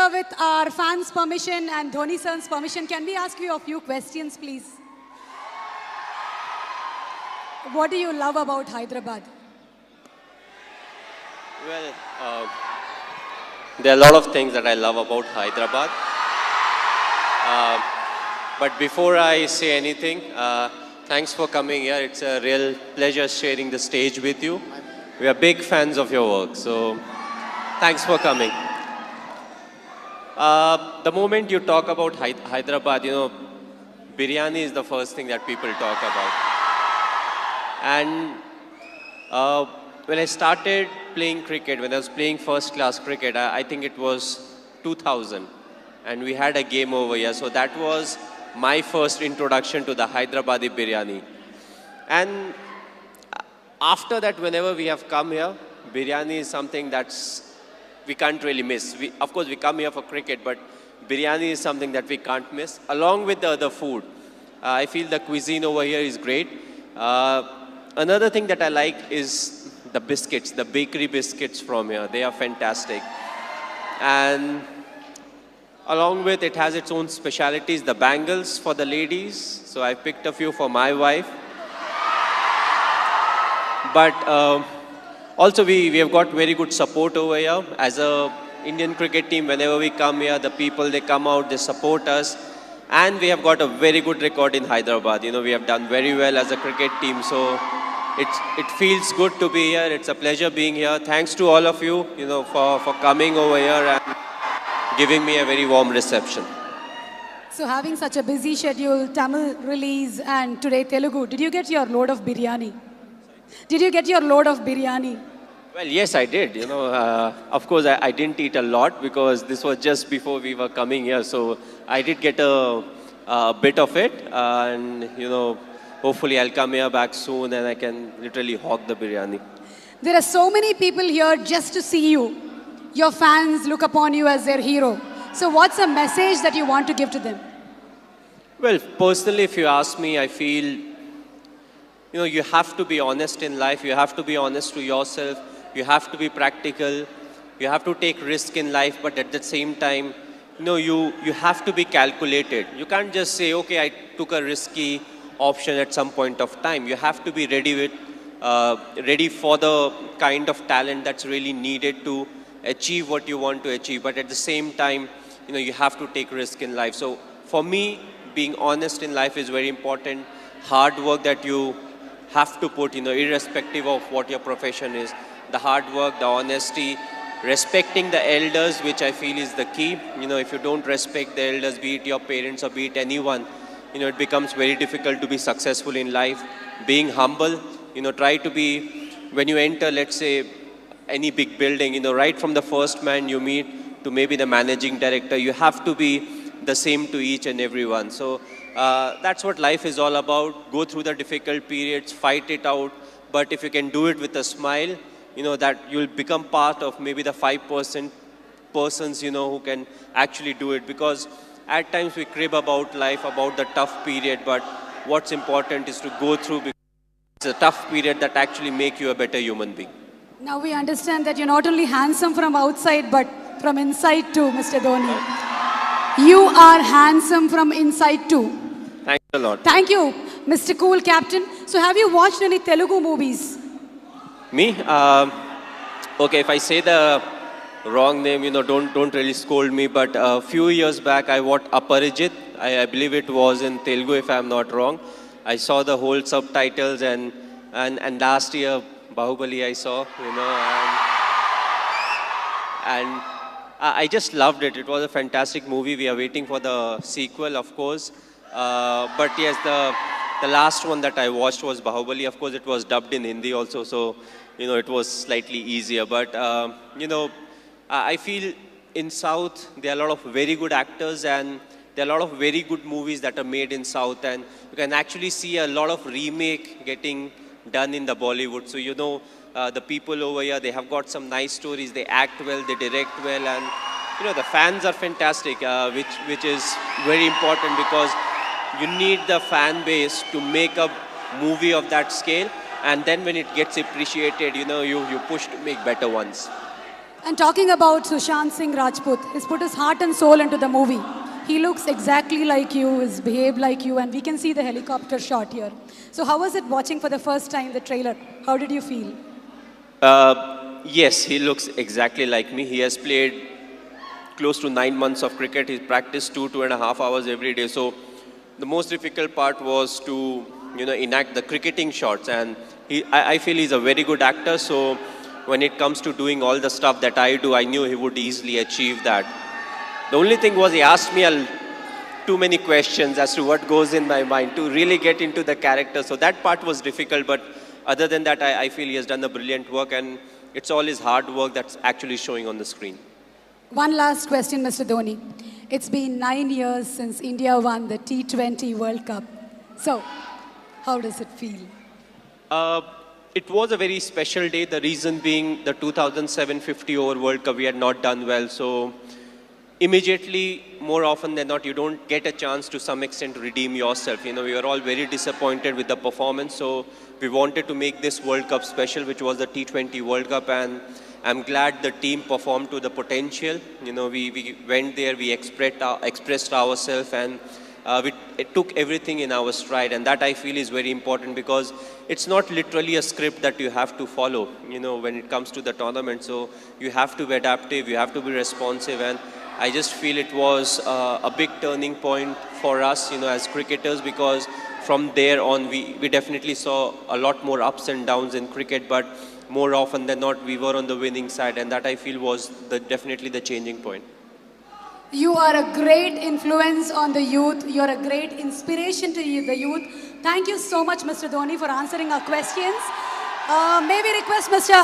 Sir, with our fans' permission and Dhoni sir's permission, can we ask you a few questions, please? What do you love about Hyderabad? Well, there are a lot of things that I love about Hyderabad. But before I say anything, thanks for coming here. It's a real pleasure sharing the stage with you. We are big fans of your work, so thanks for coming. The moment you talk about Hyderabad, biryani is the first thing that people talk about. And when I started playing cricket, when I was playing first class cricket, I think it was 2000. And we had a game over here. So that was my first introduction to the Hyderabadi biryani. And after that, whenever we have come here, biryani is something we can't really miss. Of course, we come here for cricket, but biryani is something that we can't miss, along with the other food. I feel the cuisine over here is great. Another thing that I like is the biscuits, the bakery biscuits from here. They are fantastic. And along with it has its own specialities, the bangles for the ladies. So I picked a few for my wife. But also we have got very good support over here. As a Indian cricket team, whenever we come here, the people, they come out, they support us. And we have got a very good record in Hyderabad. We have done very well as a cricket team. So it feels good to be here. It's a pleasure being here. Thanks to all of you, for coming over here and giving me a very warm reception. So having such a busy schedule, Tamil release and today Telugu, did you get your load of biryani? Did you get your load of biryani? Well, yes, I did. Of course, I didn't eat a lot because this was just before we were coming here. So I did get a bit of it. And, hopefully I'll come here back soon and I can literally hog the biryani. There are so many people here just to see you. Your fans look upon you as their hero. So what's a message that you want to give to them? Well, personally, if you ask me, I feel, you have to be honest in life. You have to be honest to yourself. You have to be practical. You have to take risk in life. But at the same time, you have to be calculated. You can't just say, okay, I took a risky option at some point of time. You have to be ready for the kind of talent that's really needed to achieve what you want to achieve. But at the same time, you have to take risk in life. So for me, being honest in life is very important. Hard work that you have to put, irrespective of what your profession is. The hard work, the honesty, respecting the elders, which I feel is the key. If you don't respect the elders, be it your parents or be it anyone, it becomes very difficult to be successful in life. Being humble, try to be, when you enter, let's say, any big building, right from the first man you meet to maybe the managing director, you have to be the same to each and everyone. So that's what life is all about. Go through the difficult periods, fight it out. But if you can do it with a smile, that you'll become part of maybe the 5% persons, who can actually do it. Because at times we crib about life, about the tough period. But what's important is to go through, because it's a tough period that actually make you a better human being. Now we understand that you're not only handsome from outside, but from inside too, Mr. Dhoni. You are handsome from inside too. Thanks a lot. Thank you, Mr. Cool Captain. So have you watched any Telugu movies? Me? Okay, if I say the wrong name, don't really scold me. But a few years back, I watched Aparijit. I believe it was in Telugu, if I'm not wrong. I saw the whole subtitles and last year, Bahubali I saw, and I just loved it. It was a fantastic movie. We are waiting for the sequel, of course. But yes, the last one that I watched was Bahubali. Of course, it was dubbed in Hindi also, so, it was slightly easier. But, I feel in South, there are a lot of very good actors and there are a lot of very good movies that are made in South. And you can actually see a lot of remake getting done in the Bollywood. So, the people over here, they have got some nice stories. They act well, they direct well. And, the fans are fantastic, which is very important because you need the fan base to make a movie of that scale. And then when it gets appreciated, you push to make better ones. And talking about Sushant Singh Rajput, he's put his heart and soul into the movie. He looks exactly like you, he's behaved like you, and we can see the helicopter shot here. So how was it watching for the first time the trailer? How did you feel? Yes, he looks exactly like me. He has played close to 9 months of cricket. He practiced 2.5 hours every day. So the most difficult part was to, enact the cricketing shots. And I feel he's a very good actor. So when it comes to doing all the stuff that I do, I knew he would easily achieve that. The only thing was he asked me too many questions as to what goes in my mind to really get into the character. So that part was difficult. But other than that, I feel he has done a brilliant work. And it's all his hard work that's actually showing on the screen. One last question, Mr. Dhoni. It's been 9 years since India won the T20 World Cup. So, how does it feel? It was a very special day. The reason being the 2007 50-over World Cup, we had not done well. So, immediately, more often than not, you don't get a chance to some extent to redeem yourself. We were all very disappointed with the performance. So, we wanted to make this World Cup special, which was the T20 World Cup. And I'm glad the team performed to the potential. We went there, we expressed ourselves, and it took everything in our stride. And that I feel is very important because it's not literally a script that you have to follow, when it comes to the tournament. So you have to be adaptive, you have to be responsive. And I just feel it was a big turning point for us, as cricketers, because from there on, we definitely saw a lot more ups and downs in cricket, but more often than not, we were on the winning side, and that I feel was definitely the changing point. You are a great influence on the youth. You are a great inspiration to the youth. Thank you so much, Mr. Dhoni, for answering our questions. May we request Mr.